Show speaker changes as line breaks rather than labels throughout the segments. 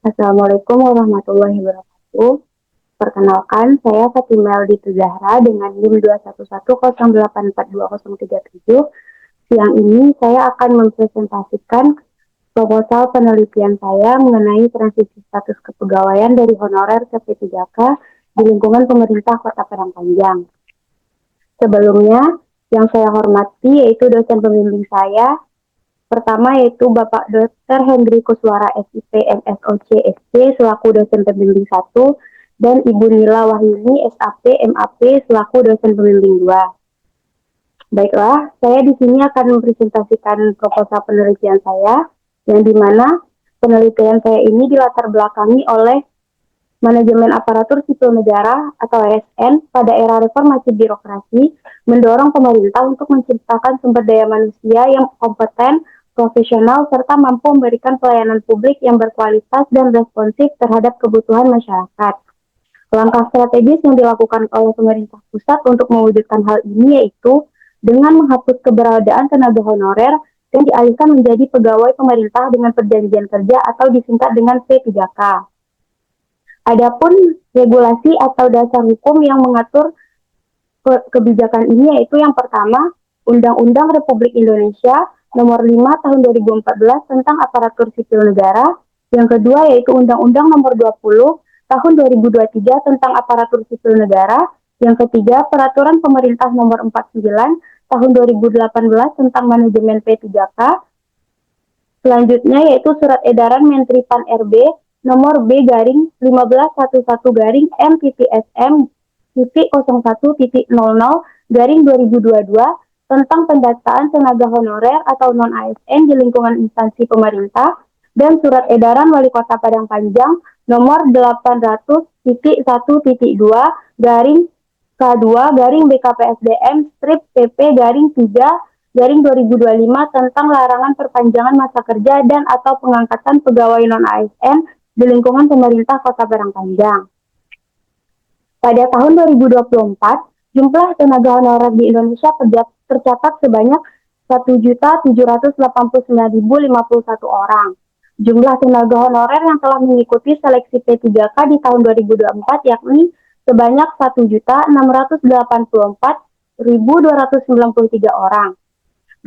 Assalamualaikum warahmatullahi wabarakatuh. Perkenalkan, saya Fatima Eldi Zahra dengan NIM 21108420037. Siang ini saya akan mempresentasikan proposal penelitian saya mengenai transisi status kepegawaian dari honorer ke P3K di lingkungan pemerintah Kota Padang Panjang. Sebelumnya, yang saya hormati yaitu dosen pembimbing saya. Pertama yaitu Bapak Dr. Hendri Kuswara SIP MSOC SC selaku dosen pembimbing 1 dan Ibu Nila Wahyuni SAP MAP selaku dosen pembimbing 2. Baiklah, saya di sini akan mempresentasikan proposal penelitian saya yang dimana penelitian saya ini dilatar belakangi oleh manajemen aparatur sipil negara atau ASN pada era reformasi birokrasi mendorong pemerintah untuk menciptakan sumber daya manusia yang kompeten, profesional, serta mampu memberikan pelayanan publik yang berkualitas dan responsif terhadap kebutuhan masyarakat. Langkah strategis yang dilakukan oleh pemerintah pusat untuk mewujudkan hal ini yaitu dengan menghapus keberadaan tenaga honorer dan dialihkan menjadi pegawai pemerintah dengan perjanjian kerja atau disingkat dengan P3K. Adapun regulasi atau dasar hukum yang mengatur kebijakan ini yaitu yang pertama, Undang-Undang Republik Indonesia Nomor 5 Tahun 2014 tentang Aparatur Sipil Negara. Yang kedua yaitu Undang-Undang Nomor 20 Tahun 2023 tentang Aparatur Sipil Negara. Yang ketiga, Peraturan Pemerintah Nomor 49 Tahun 2018 tentang Manajemen P3K. Selanjutnya yaitu Surat Edaran Menteri Pan-RB Nomor B-15/M-M-M-01.00/2022 tentang pendataan tenaga honorer atau non-ASN di lingkungan instansi pemerintah dan Surat Edaran Wali Kota Padang Panjang Nomor 800.1.2/BKPSDM/PP-3/2025 tentang larangan perpanjangan masa kerja dan atau pengangkatan pegawai non-ASN di lingkungan pemerintah Kota Padang Panjang. Pada tahun 2024, jumlah tenaga honorer di Indonesia tercatat sebanyak 1.789.051 orang. Jumlah tenaga honorer yang telah mengikuti seleksi P3K di tahun 2024 yakni sebanyak 1.684.293 orang.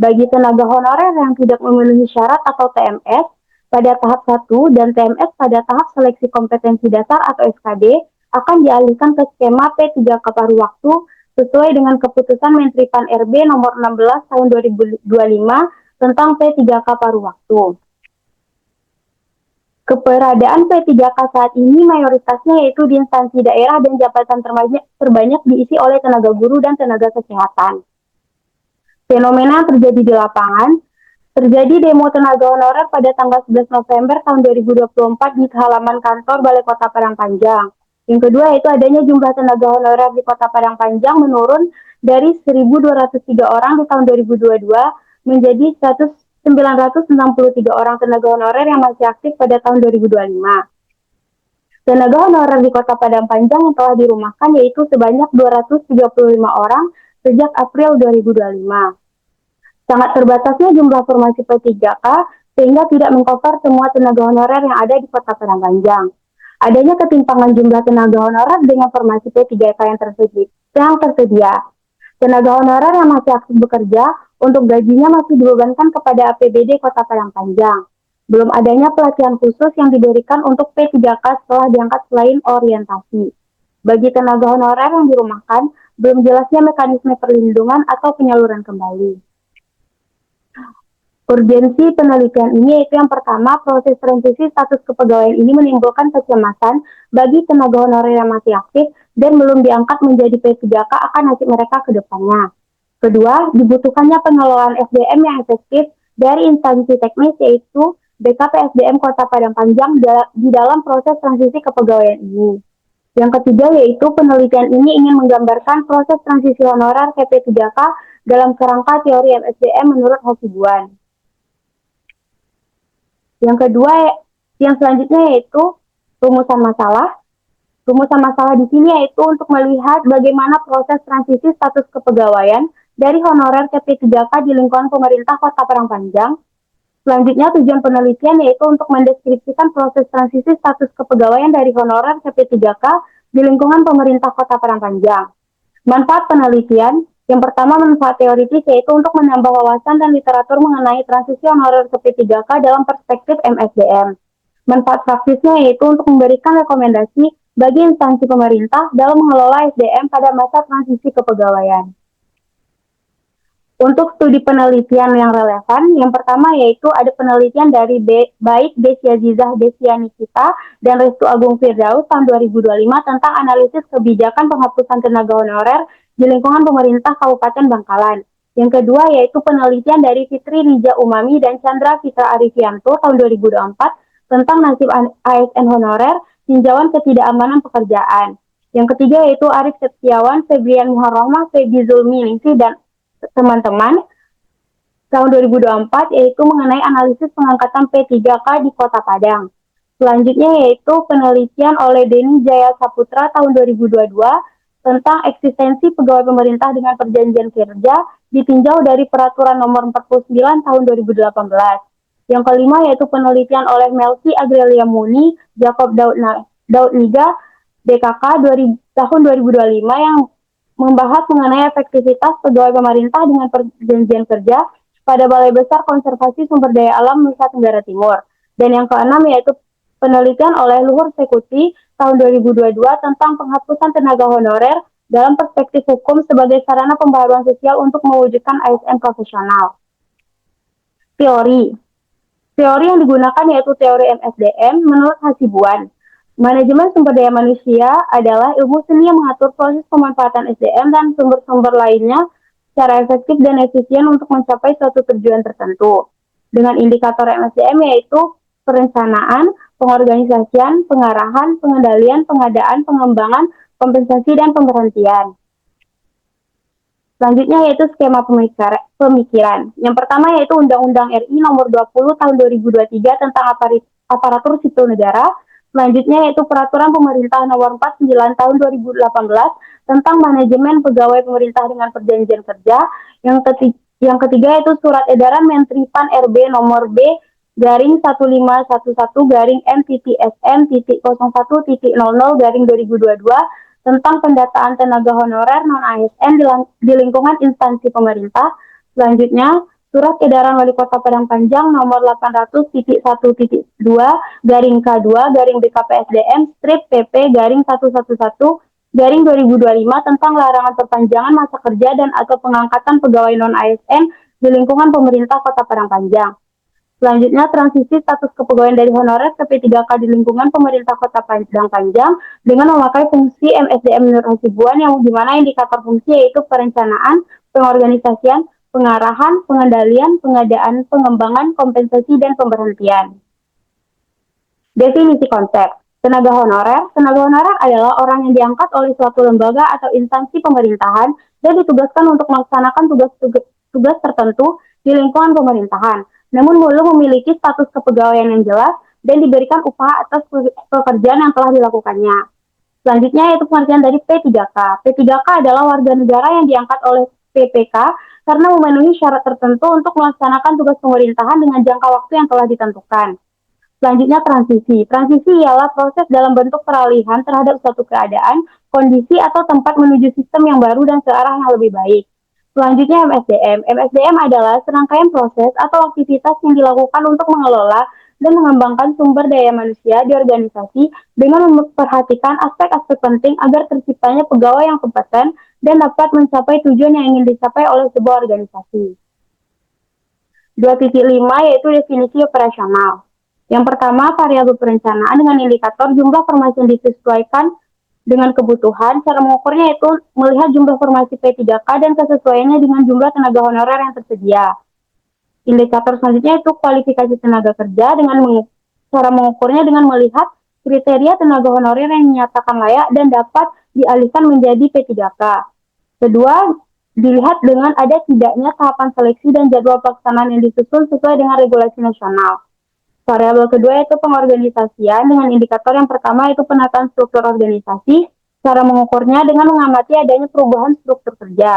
Bagi tenaga honorer yang tidak memenuhi syarat atau TMS pada tahap 1 dan TMS pada tahap seleksi kompetensi dasar atau SKD akan dialihkan ke skema P3K paruh waktu sesuai dengan keputusan Menteri Pan-RB Nomor 16 Tahun 2025 tentang P3K paruh waktu. Keberadaan P3K saat ini mayoritasnya yaitu di instansi daerah dan jabatan terbanyak diisi oleh tenaga guru dan tenaga kesehatan. Fenomena yang terjadi di lapangan, terjadi demo tenaga honorer pada tanggal 11 November tahun 2024 di halaman kantor Balai Kota Padang Panjang. Yang kedua yaitu adanya jumlah tenaga honorer di Kota Padang Panjang menurun dari 1.203 orang di tahun 2022 menjadi 963 orang tenaga honorer yang masih aktif pada tahun 2025. Tenaga honorer di Kota Padang Panjang yang telah dirumahkan yaitu sebanyak 235 orang sejak April 2025. Sangat terbatasnya jumlah formasi P3K sehingga tidak mengcover semua tenaga honorer yang ada di Kota Padang Panjang. Adanya ketimpangan jumlah tenaga honorer dengan formasi P3K yang tersedia. Tenaga honorer yang masih aktif bekerja untuk gajinya masih dibebankan kepada APBD Kota Padang Panjang. Belum adanya pelatihan khusus yang diberikan untuk P3K setelah diangkat selain orientasi. Bagi tenaga honorer yang dirumahkan, belum jelasnya mekanisme perlindungan atau penyaluran kembali. Urgensi penelitian ini yaitu yang pertama, proses transisi status kepegawaian ini menimbulkan kecemasan bagi tenaga honorer yang masih aktif dan belum diangkat menjadi P3K akan nasib mereka ke depannya. Kedua, dibutuhkannya pengelolaan SDM yang efektif dari instansi teknis yaitu BKPSDM Kota Padang Panjang di dalam proses transisi kepegawaian ini. Yang ketiga yaitu penelitian ini ingin menggambarkan proses transisi honorer ke P3K dalam kerangka teori MSDM menurut Hasibuan. Yang kedua, yang selanjutnya yaitu rumusan masalah. Rumusan masalah di sini yaitu untuk melihat bagaimana proses transisi status kepegawaian dari honorer ke P3K di lingkungan pemerintah Kota Padang Panjang. Selanjutnya, tujuan penelitian yaitu untuk mendeskripsikan proses transisi status kepegawaian dari honorer ke P3K di lingkungan pemerintah Kota Padang Panjang. Manfaat penelitian, yang pertama manfaat teoritis yaitu untuk menambah wawasan dan literatur mengenai transisi honorer ke P3K dalam perspektif MSDM. Manfaat praktisnya yaitu untuk memberikan rekomendasi bagi instansi pemerintah dalam mengelola SDM pada masa transisi kepegawaian. Untuk studi penelitian yang relevan, yang pertama yaitu ada penelitian dari baik Desia Zizah Desianikita dan Restu Agung Firdaus tahun 2025 tentang analisis kebijakan penghapusan tenaga honorer di lingkungan pemerintah Kabupaten Bangkalan. Yang kedua yaitu penelitian dari Fitri Rija Umami dan Chandra Fitra Arifianto tahun 2024 tentang nasib ASN honorer, tinjauan ketidakamanan pekerjaan. Yang ketiga yaitu Arif Setiawan, Febrian Muharrahmah, Febi Zulmi Ningsih, dan teman-teman tahun 2024 yaitu mengenai analisis pengangkatan P3K di Kota Padang. Selanjutnya yaitu penelitian oleh Denny Jaya Saputra tahun 2022 tentang eksistensi pegawai pemerintah dengan perjanjian kerja ditinjau dari Peraturan Nomor 49 tahun 2018. Yang kelima yaitu penelitian oleh Melsi Agrelia Muni, Jacob Daud Niga, DKK tahun 2025 yang membahas mengenai efektivitas pegawai pemerintah dengan perjanjian kerja pada Balai Besar Konservasi Sumber Daya Alam Nusa Tenggara Timur. Dan yang keenam yaitu penelitian oleh Luhur Sekuti tahun 2022 tentang penghapusan tenaga honorer dalam perspektif hukum sebagai sarana pembaharuan sosial untuk mewujudkan ASN profesional. Teori yang digunakan yaitu teori MSDM menurut Hasibuan. Manajemen sumber daya manusia adalah ilmu seni yang mengatur proses pemanfaatan SDM dan sumber-sumber lainnya secara efektif dan efisien untuk mencapai suatu tujuan tertentu. Dengan indikator MSDM yaitu perencanaan, pengorganisasian, pengarahan, pengendalian, pengadaan, pengembangan, kompensasi, dan pemberhentian. Selanjutnya yaitu skema pemikiran. Yang pertama yaitu Undang-Undang RI Nomor 20 Tahun 2023 tentang aparatur sipil negara. Selanjutnya yaitu Peraturan Pemerintah Nomor 49 Tahun 2018 tentang manajemen pegawai pemerintah dengan perjanjian kerja. Yang ketiga yaitu Surat Edaran Menteri PAN RB Nomor B/1511 garing M.SM.01.00 garing 2022 tentang pendataan tenaga honorer non-ASN di lingkungan instansi pemerintah. Selanjutnya Surat Edaran Wali Kota Padang Panjang Nomor 800.1.2 garing K2 garing BKPSDM strip PP garing 111 garing 2025 tentang larangan perpanjangan masa kerja dan atau pengangkatan pegawai non-ASN di lingkungan pemerintah Kota Padang Panjang. Selanjutnya, transisi status kepegawaian dari honorer ke P3K di lingkungan pemerintah Kota Padang Panjang dengan memakai fungsi MSDM menurut Hasibuan yang dimana indikator fungsi yaitu perencanaan, pengorganisasian, pengarahan, pengendalian, pengadaan, pengembangan, kompensasi, dan pemberhentian. Definisi konsep. Tenaga honorer adalah orang yang diangkat oleh suatu lembaga atau instansi pemerintahan dan ditugaskan untuk melaksanakan tugas tertentu di lingkungan pemerintahan, namun belum memiliki status kepegawaian yang jelas dan diberikan upah atas pekerjaan yang telah dilakukannya. Selanjutnya yaitu pengertian dari P3K. P3K adalah warga negara yang diangkat oleh PPK karena memenuhi syarat tertentu untuk melaksanakan tugas pemerintahan dengan jangka waktu yang telah ditentukan. Selanjutnya transisi. Transisi ialah proses dalam bentuk peralihan terhadap suatu keadaan, kondisi atau tempat menuju sistem yang baru dan ke arah yang lebih baik. Selanjutnya MSDM. MSDM adalah serangkaian proses atau aktivitas yang dilakukan untuk mengelola dan mengembangkan sumber daya manusia di organisasi dengan memperhatikan aspek-aspek penting agar terciptanya pegawai yang kompeten dan dapat mencapai tujuan yang ingin dicapai oleh sebuah organisasi. 2.5 yaitu definisi operasional. Yang pertama, variabel perencanaan dengan indikator jumlah formasi yang disesuaikan dengan kebutuhan. Cara mengukurnya yaitu melihat jumlah formasi P3K dan kesesuaiannya dengan jumlah tenaga honorer yang tersedia. Indikator selanjutnya itu kualifikasi tenaga kerja dengan cara mengukurnya dengan melihat kriteria tenaga honorer yang dinyatakan layak dan dapat dialihkan menjadi P3K. Kedua, dilihat dengan ada tidaknya tahapan seleksi dan jadwal pelaksanaan yang disusun sesuai dengan regulasi nasional. Variabel kedua yaitu pengorganisasian dengan indikator yang pertama yaitu penataan struktur organisasi. Cara mengukurnya dengan mengamati adanya perubahan struktur kerja.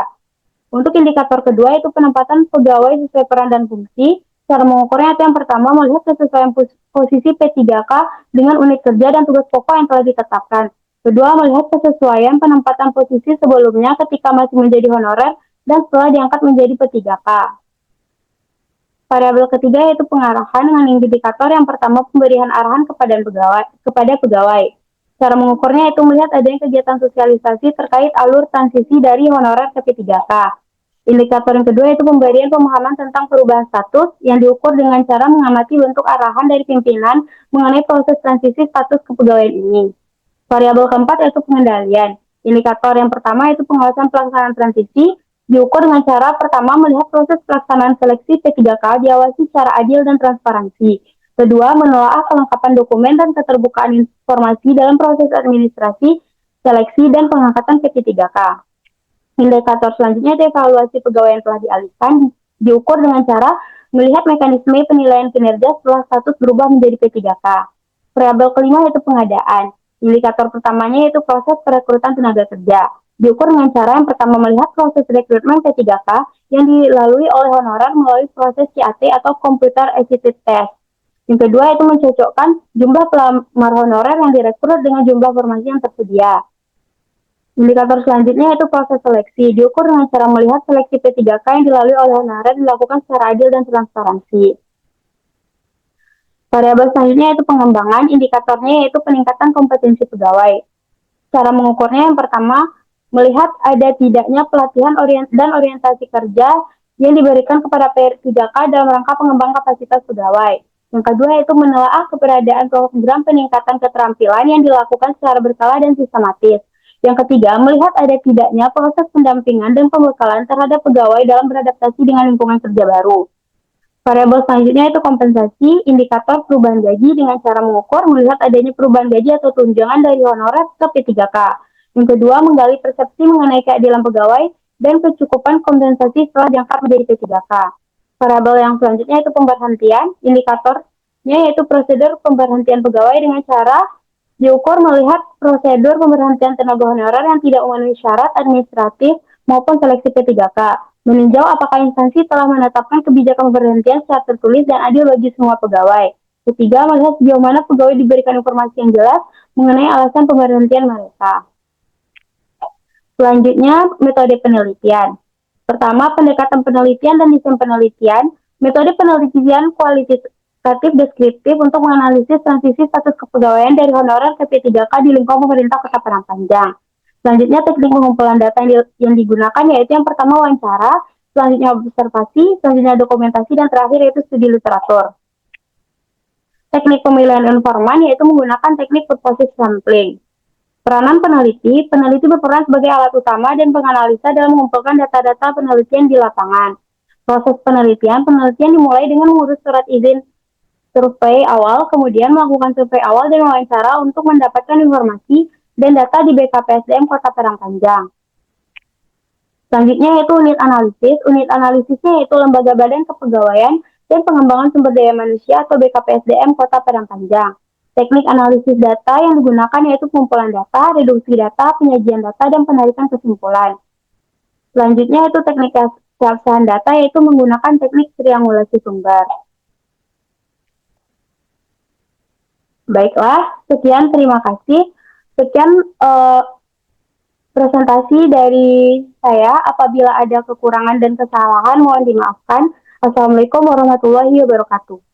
Untuk indikator kedua yaitu penempatan pegawai sesuai peran dan fungsi. Cara mengukurnya itu yang pertama melihat kesesuaian posisi P3K dengan unit kerja dan tugas pokok yang telah ditetapkan. Kedua, melihat kesesuaian penempatan posisi sebelumnya ketika masih menjadi honorer dan setelah diangkat menjadi P3K. Variabel ketiga yaitu pengarahan dengan indikator yang pertama pemberian arahan kepada pegawai. Cara mengukurnya itu melihat adanya kegiatan sosialisasi terkait alur transisi dari honorer ke P3K. Indikator yang kedua itu pemberian pemahaman tentang perubahan status yang diukur dengan cara mengamati bentuk arahan dari pimpinan mengenai proses transisi status kepegawaian ini. Variabel keempat yaitu pengendalian. Indikator yang pertama yaitu pengawasan pelaksanaan transisi diukur dengan cara pertama melihat proses pelaksanaan seleksi P3K diawasi secara adil dan transparansi. Kedua, menelaah kelengkapan dokumen dan keterbukaan informasi dalam proses administrasi, seleksi, dan pengangkatan P3K. Indikator selanjutnya itu evaluasi pegawai yang telah dialihkan diukur dengan cara melihat mekanisme penilaian kinerja setelah status berubah menjadi P3K. Variabel kelima yaitu pengadaan. Indikator pertamanya yaitu proses perekrutan tenaga kerja. Diukur dengan cara yang pertama melihat proses rekrutmen P3K yang dilalui oleh honorer melalui proses CAT atau Computer Assisted Test. Yang kedua itu mencocokkan jumlah pelamar honorer yang direkrut dengan jumlah formasi yang tersedia. Indikator selanjutnya yaitu proses seleksi. Diukur dengan cara melihat seleksi P3K yang dilalui oleh honorer dilakukan secara adil dan transparansi. Variabel selanjutnya yaitu pengembangan, indikatornya yaitu peningkatan kompetensi pegawai. Cara mengukurnya yang pertama, melihat ada tidaknya pelatihan dan orientasi kerja yang diberikan kepada P3K dalam rangka pengembang kapasitas pegawai. Yang kedua yaitu menelaah keberadaan program peningkatan keterampilan yang dilakukan secara berkala dan sistematis. Yang ketiga, melihat ada tidaknya proses pendampingan dan pembekalan terhadap pegawai dalam beradaptasi dengan lingkungan kerja baru. Variabel selanjutnya itu kompensasi, indikator perubahan gaji dengan cara mengukur melihat adanya perubahan gaji atau tunjangan dari honorer ke P3K. Yang kedua, menggali persepsi mengenai keadilan pegawai dan kecukupan kompensasi setelah diangkat menjadi P3K. Variabel yang selanjutnya itu pemberhentian, indikatornya yaitu prosedur pemberhentian pegawai dengan cara diukur melihat prosedur pemberhentian tenaga honorer yang tidak memenuhi syarat administratif maupun seleksi P3K. Meninjau apakah instansi telah menetapkan kebijakan pemberhentian secara tertulis dan adil bagi semua pegawai. Ketiga, melihat sejauh mana pegawai diberikan informasi yang jelas mengenai alasan pemberhentian mereka. Selanjutnya, metode penelitian. Pertama, pendekatan penelitian dan desain penelitian. Metode penelitian kualitatif deskriptif untuk menganalisis transisi status kepegawaian dari honorer ke P3K di lingkungan pemerintah Kota Padang Panjang. Selanjutnya teknik pengumpulan data yang digunakan yaitu yang pertama wawancara, selanjutnya observasi, selanjutnya dokumentasi, dan terakhir yaitu studi literatur. Teknik pemilihan informan yaitu menggunakan teknik purposive sampling. Peranan peneliti berperan sebagai alat utama dan penganalisa dalam mengumpulkan data-data penelitian di lapangan. Proses penelitian dimulai dengan mengurus surat izin survei awal, kemudian melakukan survei awal dan wawancara untuk mendapatkan informasi dan data di BKPSDM Kota Padang Panjang. Selanjutnya yaitu unit analisis. Unit analisisnya yaitu Lembaga Badan Kepegawaian dan Pengembangan Sumber Daya Manusia atau BKPSDM Kota Padang Panjang. Teknik analisis data yang digunakan yaitu pengumpulan data, reduksi data, penyajian data, dan penarikan kesimpulan. Selanjutnya yaitu teknik keabsahan data yaitu menggunakan teknik triangulasi sumber. Baiklah, sekian, terima kasih. Sekian presentasi dari saya. Apabila ada kekurangan dan kesalahan, mohon dimaafkan. Assalamualaikum warahmatullahi wabarakatuh.